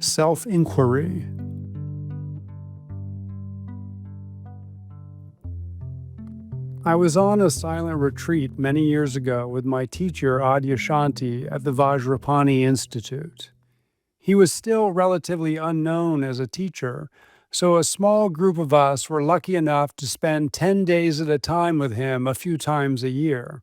Self-inquiry. I was on a silent retreat many years ago with my teacher Adyashanti at the Vajrapani Institute. He was still relatively unknown as a teacher, so a small group of us were lucky enough to spend 10 days at a time with him a few times a year.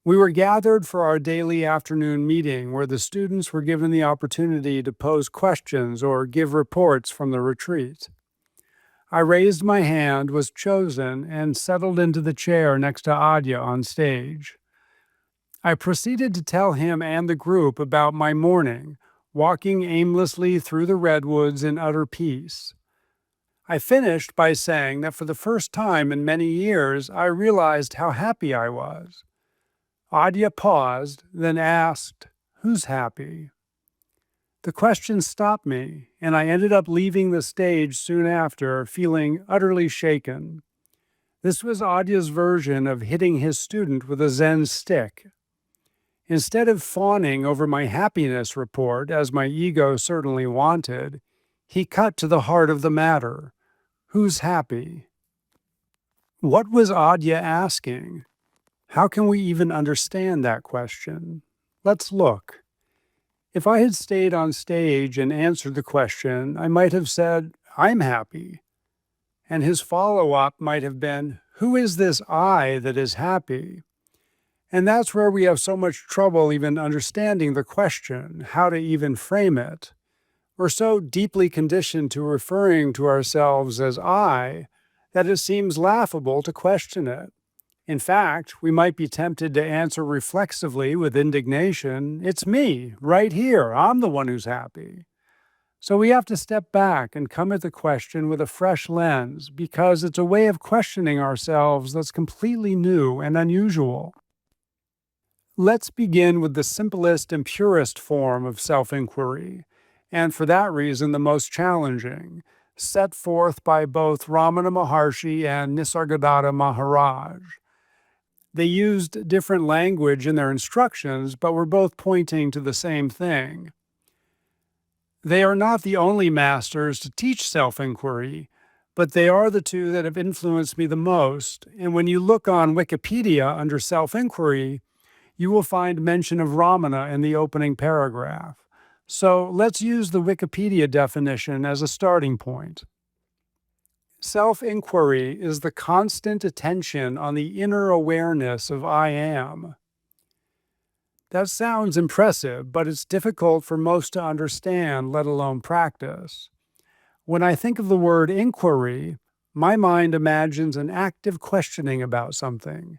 We were gathered for our daily afternoon meeting where the students were given the opportunity to pose questions or give reports from the retreat. I raised my hand, was chosen, and settled into the chair next to Adya on stage. I proceeded to tell him and the group about my morning, walking aimlessly through the redwoods in utter peace. I finished by saying that for the first time in many years, I realized how happy I was. Adya paused, then asked, "Who's happy?" The question stopped me, and I ended up leaving the stage soon after, feeling utterly shaken. This was Adya's version of hitting his student with a Zen stick. Instead of fawning over my happiness report, as my ego certainly wanted, he cut to the heart of the matter. Who's happy? What was Adya asking? How can we even understand that question? Let's look. If I had stayed on stage and answered the question, I might have said, "I'm happy." And his follow-up might have been, "Who is this I that is happy?" And that's where we have so much trouble even understanding the question, how to even frame it. We're so deeply conditioned to referring to ourselves as I that it seems laughable to question it. In fact, we might be tempted to answer reflexively with indignation, "It's me, right here. I'm the one who's happy." So we have to step back and come at the question with a fresh lens because it's a way of questioning ourselves that's completely new and unusual. Let's begin with the simplest and purest form of self-inquiry, and for that reason the most challenging, set forth by both Ramana Maharshi and Nisargadatta Maharaj. They used different language in their instructions, but were both pointing to the same thing. They are not the only masters to teach self-inquiry, but they are the two that have influenced me the most. And when you look on Wikipedia under self-inquiry, you will find mention of Ramana in the opening paragraph. So let's use the Wikipedia definition as a starting point. Self-inquiry is the constant attention on the inner awareness of I am. That sounds impressive, but it's difficult for most to understand, let alone practice. When I think of the word inquiry, my mind imagines an active questioning about something.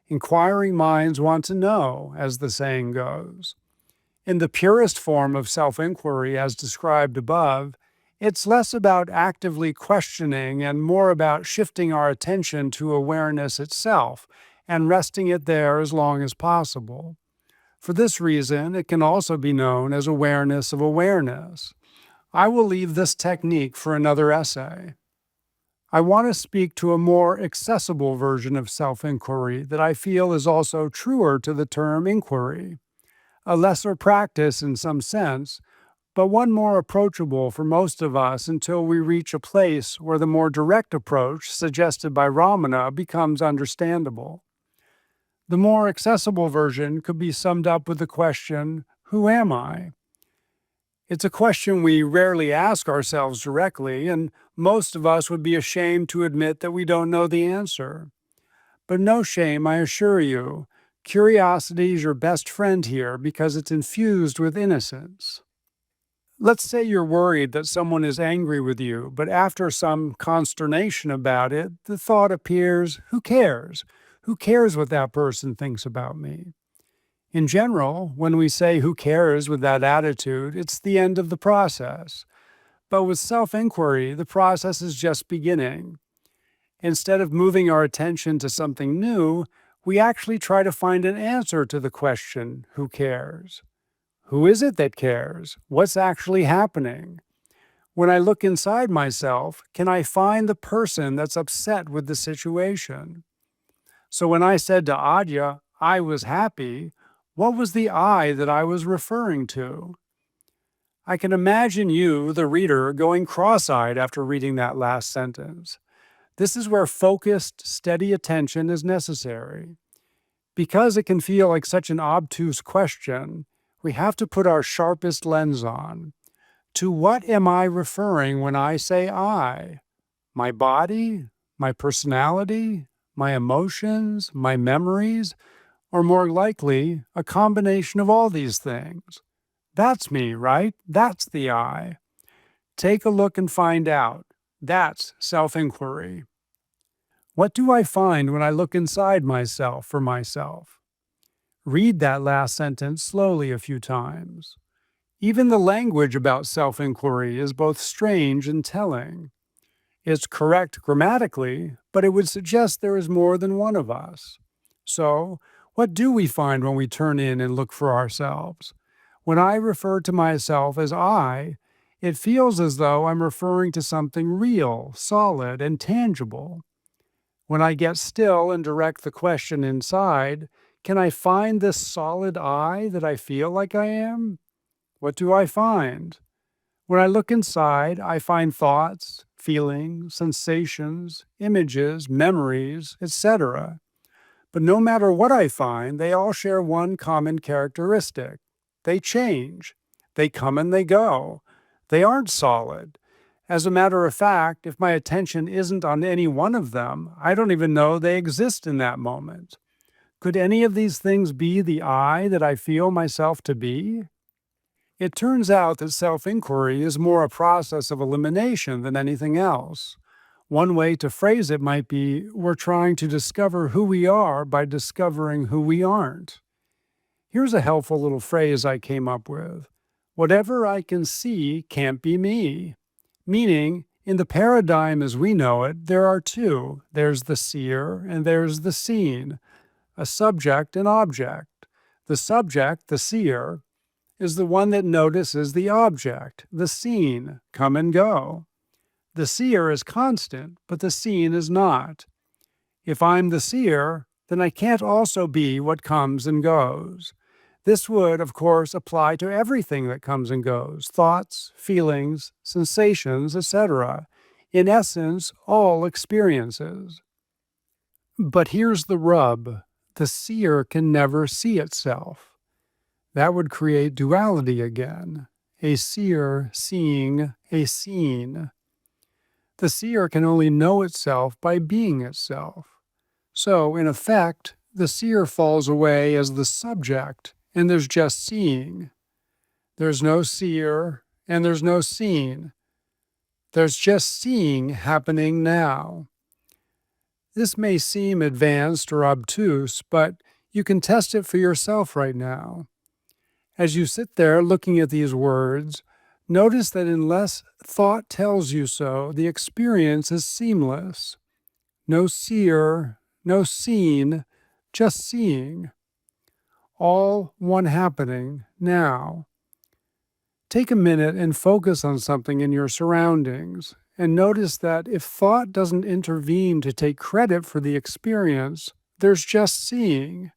Inquiring minds want to know, as the saying goes. In the purest form of self-inquiry, as described above, it's less about actively questioning and more about shifting our attention to awareness itself and resting it there as long as possible. For this reason, it can also be known as awareness of awareness. I will leave this technique for another essay. I want to speak to a more accessible version of self-inquiry that I feel is also truer to the term inquiry, a lesser practice in some sense, but one more approachable for most of us until we reach a place where the more direct approach suggested by Ramana becomes understandable. The more accessible version could be summed up with the question, "Who am I?" It's a question we rarely ask ourselves directly, and most of us would be ashamed to admit that we don't know the answer. But no shame, I assure you. Curiosity is your best friend here because it's infused with innocence. Let's say you're worried that someone is angry with you, but after some consternation about it, the thought appears, "Who cares? Who cares what that person thinks about me?" In general, when we say "who cares" with that attitude, it's the end of the process. But with self-inquiry, the process is just beginning. Instead of moving our attention to something new, we actually try to find an answer to the question, "Who cares?" Who is it that cares? What's actually happening? When I look inside myself, can I find the person that's upset with the situation? So when I said to Adya, I was happy, what was the I that I was referring to? I can imagine you, the reader, going cross-eyed after reading that last sentence. This is where focused, steady attention is necessary. Because it can feel like such an obtuse question, we have to put our sharpest lens on. To what am I referring when I say I? My body? My personality? My emotions? My memories? Or more likely, a combination of all these things? That's me, right? That's the I. Take a look and find out. That's self-inquiry. What do I find when I look inside myself for myself? Read that last sentence slowly a few times. Even the language about self-inquiry is both strange and telling. It's correct grammatically, but it would suggest there is more than one of us. So, what do we find when we turn in and look for ourselves? When I refer to myself as I, it feels as though I'm referring to something real, solid, and tangible. When I get still and direct the question inside, can I find this solid I that I feel like I am? What do I find? When I look inside, I find thoughts, feelings, sensations, images, memories, etc. But no matter what I find, they all share one common characteristic. They change. They come and they go. They aren't solid. As a matter of fact, if my attention isn't on any one of them, I don't even know they exist in that moment. Could any of these things be the I that I feel myself to be? It turns out that self-inquiry is more a process of elimination than anything else. One way to phrase it might be, we're trying to discover who we are by discovering who we aren't. Here's a helpful little phrase I came up with. Whatever I can see can't be me. Meaning, in the paradigm as we know it, there are two. There's the seer and there's the seen, a subject and object. The subject, the seer, is the one that notices the object, the seen, come and go. The seer is constant, but the seen is not. If I'm the seer, then I can't also be what comes and goes. This would, of course, apply to everything that comes and goes, thoughts, feelings, sensations, etc. In essence, all experiences. But here's the rub. The seer can never see itself. That would create duality again, a seer seeing a seen. The seer can only know itself by being itself. So, in effect, the seer falls away as the subject, and there's just seeing. There's no seer, and there's no seen. There's just seeing happening now. This may seem advanced or obtuse, but you can test it for yourself right now. As you sit there looking at these words, notice that unless thought tells you so, the experience is seamless. No seer, no seen, just seeing. All one happening now. Take a minute and focus on something in your surroundings, and notice that if thought doesn't intervene to take credit for the experience, there's just seeing.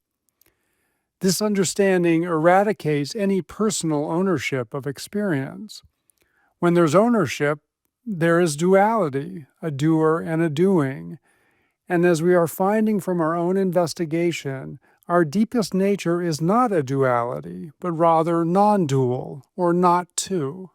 This understanding eradicates any personal ownership of experience. When there's ownership, there is duality, a doer and a doing. And as we are finding from our own investigation, our deepest nature is not a duality, but rather non-dual, or not two.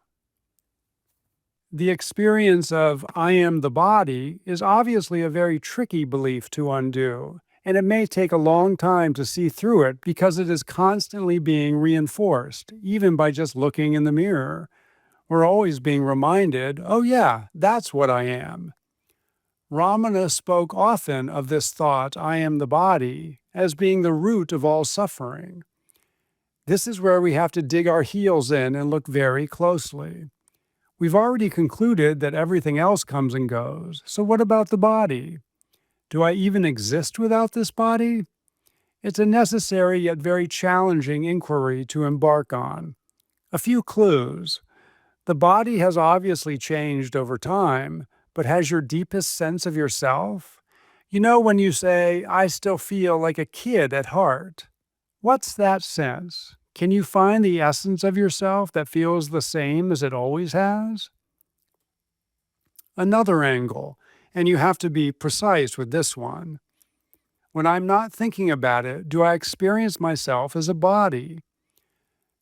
The experience of I am the body is obviously a very tricky belief to undo, and it may take a long time to see through it because it is constantly being reinforced, even by just looking in the mirror. We're always being reminded, oh yeah, that's what I am. Ramana spoke often of this thought, I am the body, as being the root of all suffering. This is where we have to dig our heels in and look very closely. We've already concluded that everything else comes and goes, so what about the body? Do I even exist without this body? It's a necessary yet very challenging inquiry to embark on. A few clues. The body has obviously changed over time, but has your deepest sense of yourself? You know when you say, I still feel like a kid at heart. What's that sense? Can you find the essence of yourself that feels the same as it always has? Another angle, and you have to be precise with this one. When I'm not thinking about it, do I experience myself as a body?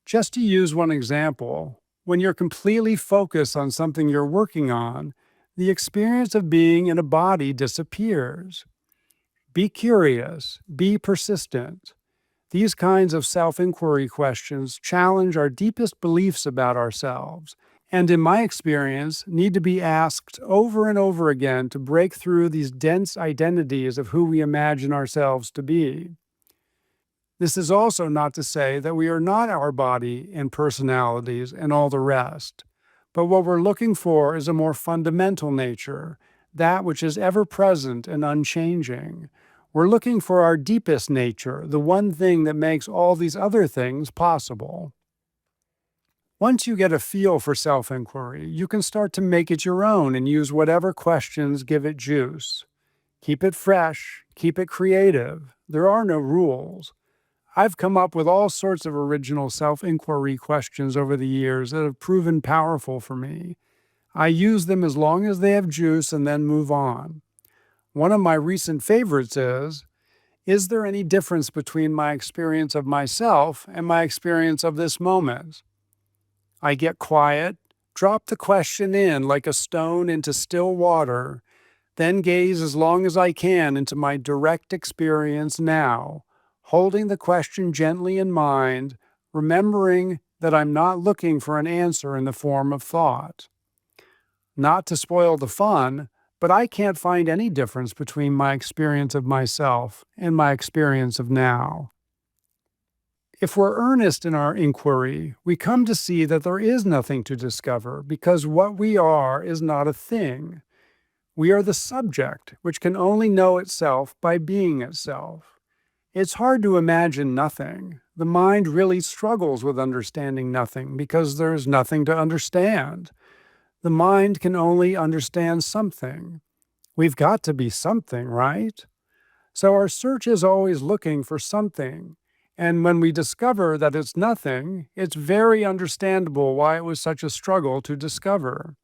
Just to use one example, when you're completely focused on something you're working on, the experience of being in a body disappears. Be curious, be persistent. These kinds of self inquiry questions challenge our deepest beliefs about ourselves, and in my experience, need to be asked over and over again to break through these dense identities of who we imagine ourselves to be. This is also not to say that we are not our body and personalities and all the rest, but what we're looking for is a more fundamental nature, that which is ever present and unchanging. We're looking for our deepest nature, the one thing that makes all these other things possible. Once you get a feel for self inquiry, you can start to make it your own and use whatever questions give it juice. Keep it fresh, keep it creative. There are no rules. I've come up with all sorts of original self inquiry questions over the years that have proven powerful for me. I use them as long as they have juice and then move on. One of my recent favorites is there any difference between my experience of myself and my experience of this moment? I get quiet, drop the question in like a stone into still water, then gaze as long as I can into my direct experience now, holding the question gently in mind, remembering that I'm not looking for an answer in the form of thought. Not to spoil the fun, but I can't find any difference between my experience of myself and my experience of now. If we're earnest in our inquiry, we come to see that there is nothing to discover because what we are is not a thing. We are the subject, which can only know itself by being itself. It's hard to imagine nothing. The mind really struggles with understanding nothing because there's nothing to understand. The mind can only understand something. We've got to be something, right? So our search is always looking for something. And when we discover that it's nothing, it's very understandable why it was such a struggle to discover.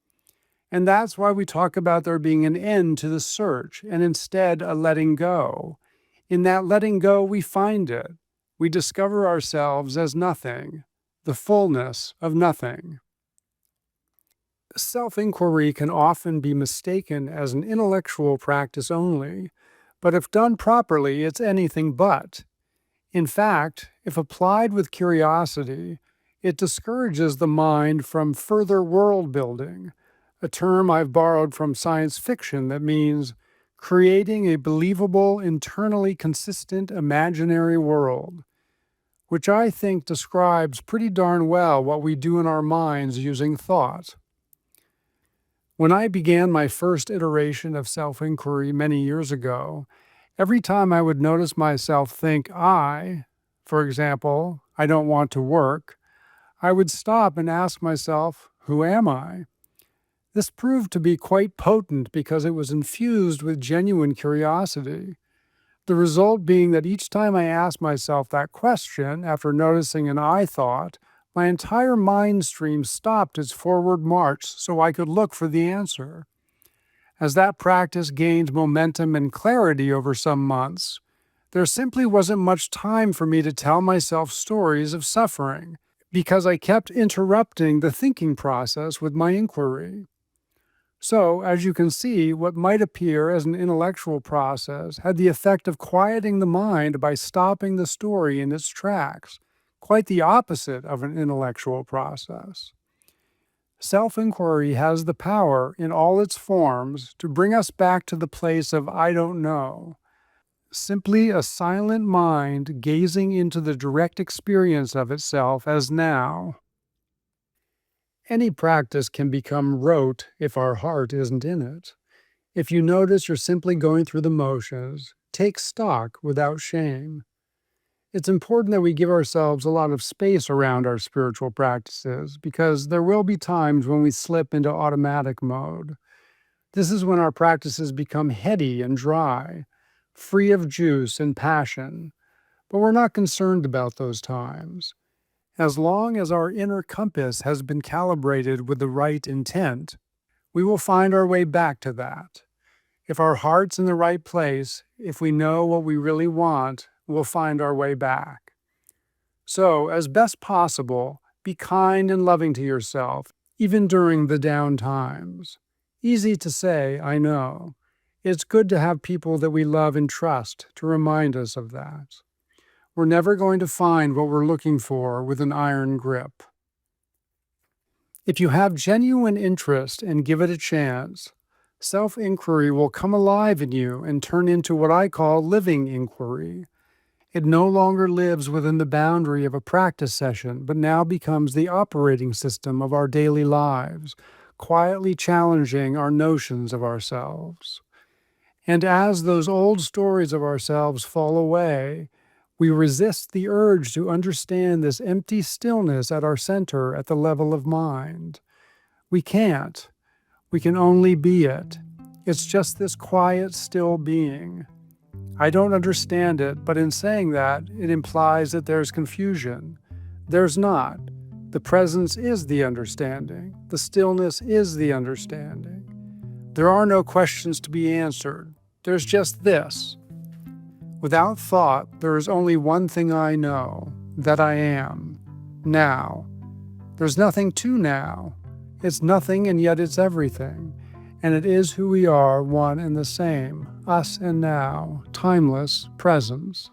And that's why we talk about there being an end to the search and instead a letting go. In that letting go, we find it. We discover ourselves as nothing, the fullness of nothing. Self inquiry can often be mistaken as an intellectual practice only, but if done properly, it's anything but. In fact, if applied with curiosity, it discourages the mind from further world building, a term I've borrowed from science fiction that means creating a believable, internally consistent imaginary world, which I think describes pretty darn well what we do in our minds using thought. When I began my first iteration of self-inquiry many years ago, every time I would notice myself think for example, I don't want to work, I would stop and ask myself, who am I? This proved to be quite potent because it was infused with genuine curiosity. The result being that each time I asked myself that question after noticing an I thought, my entire mind stream stopped its forward march so I could look for the answer. As that practice gained momentum and clarity over some months, there simply wasn't much time for me to tell myself stories of suffering because I kept interrupting the thinking process with my inquiry. So, as you can see, what might appear as an intellectual process had the effect of quieting the mind by stopping the story in its tracks, quite the opposite of an intellectual process. Self-inquiry has the power, in all its forms, to bring us back to the place of I don't know. Simply a silent mind gazing into the direct experience of itself as now. Any practice can become rote if our heart isn't in it. If you notice you're simply going through the motions, take stock without shame. It's important that we give ourselves a lot of space around our spiritual practices because there will be times when we slip into automatic mode. This is when our practices become heady and dry, free of juice and passion. But we're not concerned about those times. As long as our inner compass has been calibrated with the right intent, we will find our way back to that. If our heart's in the right place, if we know what we really want, we'll find our way back. So, as best possible, be kind and loving to yourself, even during the down times. Easy to say, I know. It's good to have people that we love and trust to remind us of that. We're never going to find what we're looking for with an iron grip. If you have genuine interest and give it a chance, self-inquiry will come alive in you and turn into what I call living inquiry. It no longer lives within the boundary of a practice session, but now becomes the operating system of our daily lives, quietly challenging our notions of ourselves. And as those old stories of ourselves fall away, we resist the urge to understand this empty stillness at our center at the level of mind. We can't. We can only be it. It's just this quiet, still being. I don't understand it, but in saying that, it implies that there's confusion. There's not. The presence is the understanding. The stillness is the understanding. There are no questions to be answered. There's just this. Without thought, there is only one thing I know, that I am, now. There's nothing to now. It's nothing and yet it's everything. And it is who we are, one and the same, us and now, timeless presence.